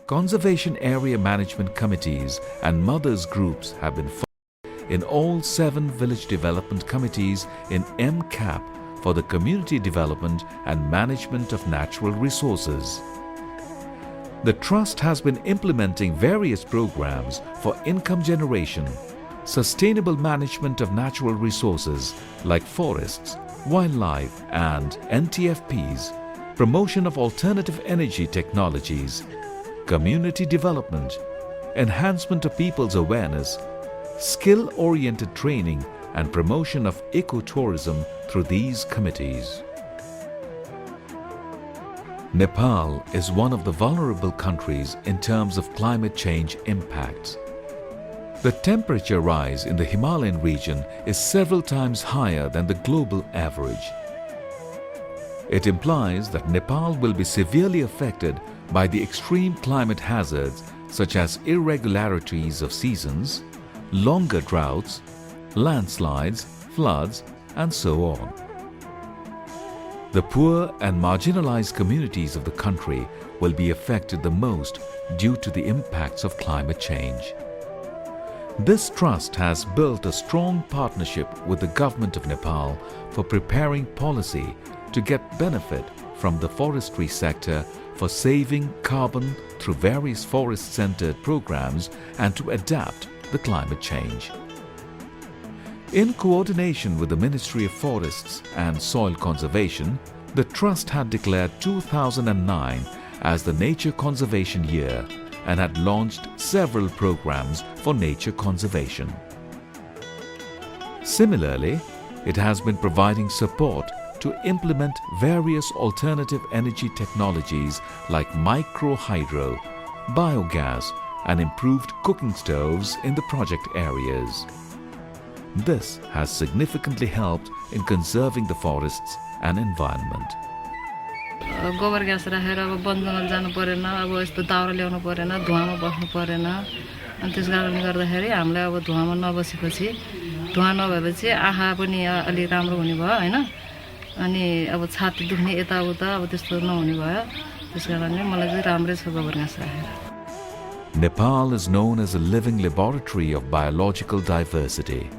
Conservation area management committees and mothers groups have been formed in all 7 village development committees in MCAP for the community development and management of natural resources. The Trust has been implementing various programs for income generation, sustainable management of natural resources like forests, wildlife and NTFPs, promotion of alternative energy technologies, community development, enhancement of people's awareness, skill-oriented training and promotion of ecotourism through these committees. Nepal is one of the vulnerable countries in terms of climate change impacts. The temperature rise in the Himalayan region is several times higher than the global average. It implies that Nepal will be severely affected by the extreme climate hazards such as irregularities of seasons, longer droughts, landslides, floods, and so on. The poor and marginalized communities of the country will be affected the most due to the impacts of climate change. This trust has built a strong partnership with the government of Nepal for preparing policy to get benefit from the forestry sector for saving carbon through various forest-centered programs and to adapt the climate change. In coordination with the Ministry of Forests and Soil Conservation, the Trust had declared 2009 as the Nature Conservation Year and had launched several programs for nature conservation. Similarly, it has been providing support to implement various alternative energy technologies like micro-hydro, biogas and improved cooking stoves in the project areas. This has significantly helped in conserving the forests and environment. गोबर gas राखेर अब one जंगल जानु परेन अब यस्तो दाउरा ल्याउनु परेन धुवामा बस्नु परेन अनि त्यस कारणले गर्दाखेरि हामीलाई अब धुवामा नबसेपछि धुवा नभएपछि आँखा पनि अलि राम्रो हुने भयो हैन अनि अब छाती दुख्ने यताउता अब त्यस्तो नहुने भयो त्यसकारणले मलाई चाहिँ राम्रै छ गोबर ग्यास राखेर Nepal is known as a living laboratory of biological diversity.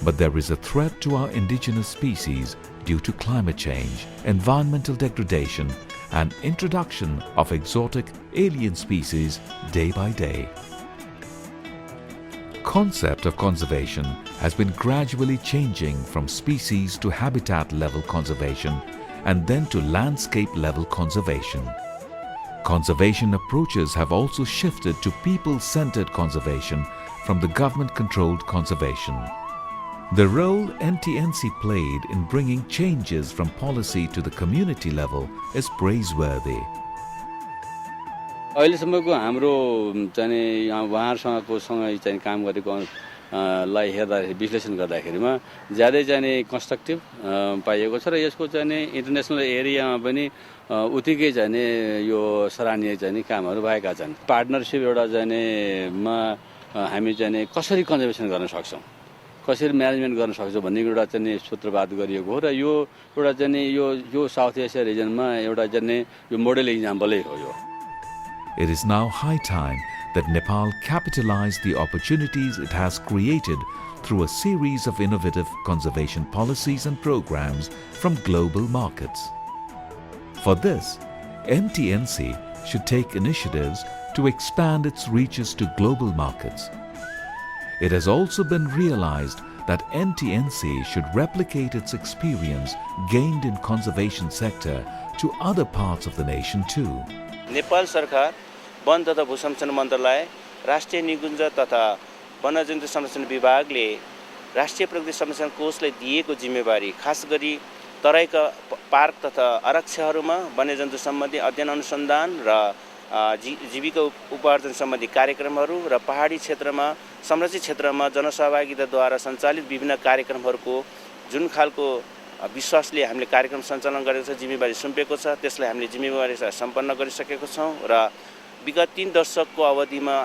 But there is a threat to our indigenous species due to climate change, environmental degradation and introduction of exotic alien species day by day. Concept of conservation has been gradually changing from species to habitat level conservation and then to landscape level conservation. Conservation approaches have also shifted to people-centered conservation from the government-controlled conservation. The role NTNC played in bringing changes from policy to the community level is praiseworthy. अहिलेसम्मको हाम्रो चाहिँ यहाँ उहाँहरुसँगको सँगै चाहिँ काम गरेको लाई हेर्दा विश्लेषण गर्दाखेरिमा ज्यादै चाहिँ कन्स्ट्रक्टिभ पाइएको छ र यसको चाहिँ इन्टरनेशनल एरियामा पनि उतिकै चाहिँ यो सराहनीय चाहिँ कामहरु भएका छन् पार्टनरशिप एउटा चाहिँ मा हामी चाहिँ कसरी कन्जर्भेसन गर्न सक्छौं कसरी म्यानेजमेन्ट गर्न सक्छौं भन्ने एउटा चाहिँ सूत्रवाद गरिएको हो र यो एउटा चाहिँ यो साउथ एसिया रिजनमा एउटा चाहिँ यो मोडेल एक्जाम्पलै हो यो It is now high time that Nepal capitalize the opportunities it has created through a series of innovative conservation policies and programs from global markets. For this, NTNC should take initiatives to expand its reaches to global markets. It has also been realized that NTNC should replicate its experience gained in conservation sector to other parts of the nation too. Nepal सरकार one तथा भूसंरक्षण मन्त्रालय राष्ट्रिय निकुञ्ज तथा वन्यजन्तु संरक्षण विभागले राष्ट्रिय प्रकृति संरक्षण कोषले दिएको जिम्मेवारी खास गरी तराईका पार्क तथा आरक्षहरूमा वन्यजन्तु सम्बन्धी अध्ययन अनुसन्धान र जीविका उपार्जन सम्बन्धी कार्यक्रमहरू र पहाडी क्षेत्रमा संरक्षित क्षेत्रमा जनसहभागिताद्वारा सञ्चालित विभिन्न कार्यक्रमहरूको जुन खालको विश्वासले हामीले कार्यक्रम सञ्चालन गरेको छ जिम्मेवारी सुम्पेको छ त्यसलाई हामीले जिम्मेवारी सम्पन्न गरिसकेको छौं र विगत 3 दशकको अवधिमा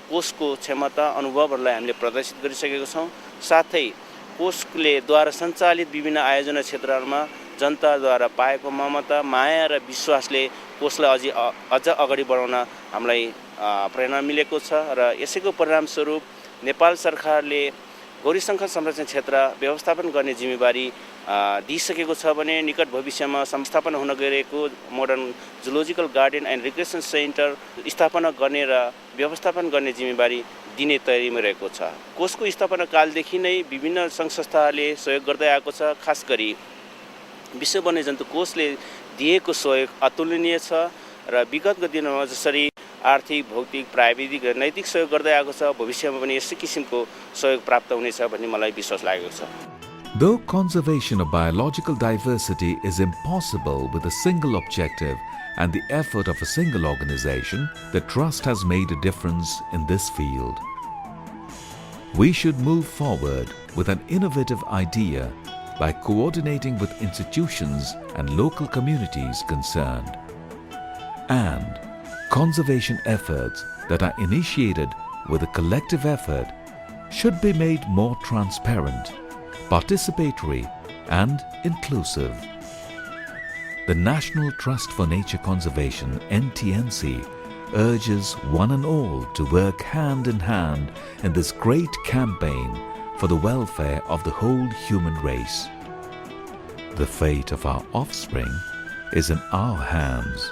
कोषको क्षमता अनुभवहरूलाई हामीले प्रदर्शित गरिसकेको छौं साथै कोषले द्वारा सञ्चालित विभिन्न आयोजना क्षेत्रहरूमा जनताद्वारा पाएको ममता, माया र विश्वासले कोषलाई अझ अगाडि बढाउन हामीलाई प्रेरणा मिलेको छ र यसैको परिणामस्वरूप नेपाल सरकारले गौरी शङ्कर संरक्षण क्षेत्र व्यवस्थापन गर्ने जिम्मेवारी दिइसकेको छ भने निकट भविष्यमा संस्थापना हुन गइरहेको modern zoological garden end recreation centre स्थापना गर्ने र व्यवस्थापन गर्ने जिम्मेवारी दिने तयारीमा रहेको छ। कोषको स्थापना कालदेखि नै विभिन्न सङ्घ संस्थाहरूले सहयोग गर्दै आएको छ। खास गरी विश्व वन्यजन्तु कोषले दिएको सहयोग अतुलनीय छ र विगतको दिनमा जसरी आर्थिक, भौतिक, प्राविधिक र नैतिक सहयोग गर्दै आएको छ, भविष्यमा पनि यस्तै किसिमको सहयोग प्राप्त हुनेछ भन्ने मलाई विश्वास लागेको छ। Though conservation of biological diversity is impossible with a single objective and the effort of a single organization, the Trust has made a difference in this field. We should move forward with an innovative idea by coordinating with institutions and local communities concerned. And conservation efforts that are initiated with a collective effort should be made more transparent, participatory and inclusive. The National Trust for Nature Conservation (NTNC) urges one and all to work hand in hand in this great campaign for the welfare of the whole human race. The fate of our offspring is in our hands.